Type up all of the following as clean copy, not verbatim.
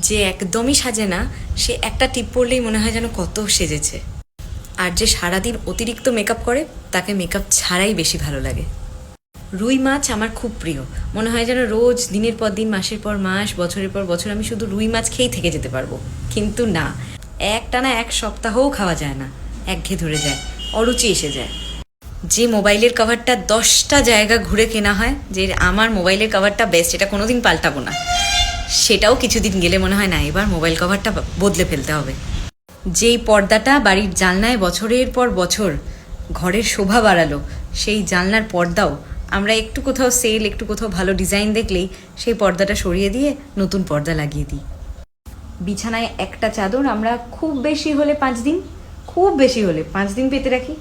যে একদমই সাজে না সে একটা টিপ পরলেই মনে হয় যেন কত সেজেছে। আর যে সারাদিন অতিরিক্ত মেকআপ করে তাকে মেকআপ ছাড়াই বেশি ভালো লাগে। রুই মাছ আমার খুব প্রিয়। মনে হয় যেন রোজ দিনের পর দিন, মাসের পর মাস, বছরের পর বছর আমি শুধু রুই মাছ খেয়েই থেকে যেতে পারবো। কিন্তু না, একটানা এক সপ্তাহও খাওয়া যায় না, একঘেয়ে ধরে যায়, অরুচি এসে যায়। যে মোবাইলের কভারটা 10টা জায়গা ঘুরে কেনা হয় যে আমার মোবাইলের কভারটা বেস্ট, এটা কোনোদিন পাল্টাবো না, সেটাও কিছুদিন গেলে মনে হয় না এবার মোবাইল কভারটা বদলে ফেলতে হবে। যেই পর্দাটা বাড়ির জানলায় বছরের পর বছর ঘরের শোভা বাড়ালো, সেই জানলার পর্দাও আমরা একটু কোথাও সেল, একটু কোথাও ভালো ডিজাইন দেখলেই সেই পর্দাটা সরিয়ে দিয়ে নতুন পর্দা লাগিয়ে দিই। বিছানায় একটা চাদর আমরা খুব বেশি হলে 5 দিন, খুব বেশি হলে 5 দিন পেতে রাখি,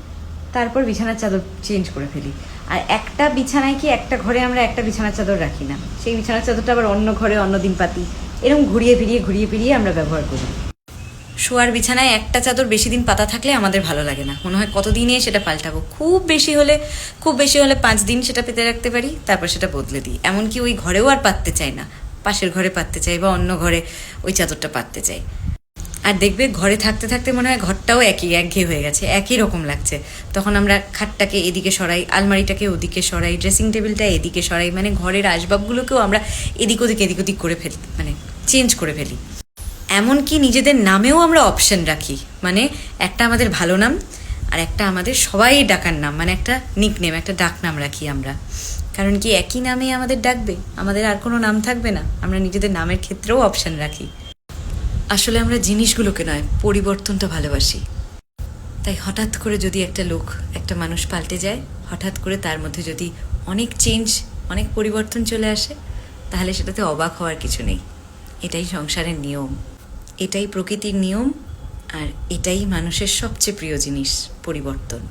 তারপর বিছানার চাদর চেঞ্জ করে ফেলি। আর একটা বিছানায় কি একটা ঘরে আমরা একটা বিছানার চাদর রাখি না, সেই বিছানার চাদরটা আবার অন্য ঘরে অন্য দিন পাতি, এরকম ঘুরিয়ে ফিরিয়ে আমরা ব্যবহার করি। শোয়ার বিছানায় একটা চাদর বেশি দিন পাতা থাকলে আমাদের ভালো লাগে না, মনে হয় কতদিনে সেটা পাল্টাবো। খুব বেশি হলে 5 দিন সেটা পেতে রাখতে পারি, তারপর সেটা বদলে দিই। এমনকি ওই ঘরেও আর পাততে চাই না, পাশের ঘরে পাততে চাই বা অন্য ঘরে ওই চাদরটা পাততে চাই। আর দেখবে ঘরে থাকতে থাকতে মনে হয় ঘরটাও একঘেয়ে হয়ে গেছে, একই রকম লাগছে। তখন আমরা খাটটাকে এদিকে সরাই, আলমারিটাকে ওদিকে সরাই, ড্রেসিং টেবিলটা এদিকে সরাই, মানে ঘরের আসবাবগুলোকেও আমরা এদিক ওদিক করে ফেলি, মানে চেঞ্জ করে ফেলি। এমনকি নিজেদের নামেও আমরা অপশন রাখি, মানে একটা আমাদের ভালো নাম আর একটা আমাদের সবাই ডাকার নাম, মানে একটা নিকনেম, একটা ডাক নাম রাখি আমরা। কারণ কি একই নামে আমাদের ডাকবে, আমাদের আর কোনো নাম থাকবে না, আমরা নিজেদের নামের ক্ষেত্রেও অপশন রাখি। আসলে আমরা জিনিসগুলোকে নয়, পরিবর্তনটা ভালোবাসি। তাই হঠাৎ করে যদি একটা মানুষ পাল্টে যায়, হঠাৎ করে তার মধ্যে যদি অনেক চেঞ্জ, অনেক পরিবর্তন চলে আসে, তাহলে সেটাতে অবাক হওয়ার কিছু নেই। এটাই সংসারের নিয়ম, এটাই প্রকৃতির নিয়ম, আর এটাই মানুষের সবচেয়ে প্রিয় জিনিস, পরিবর্তন।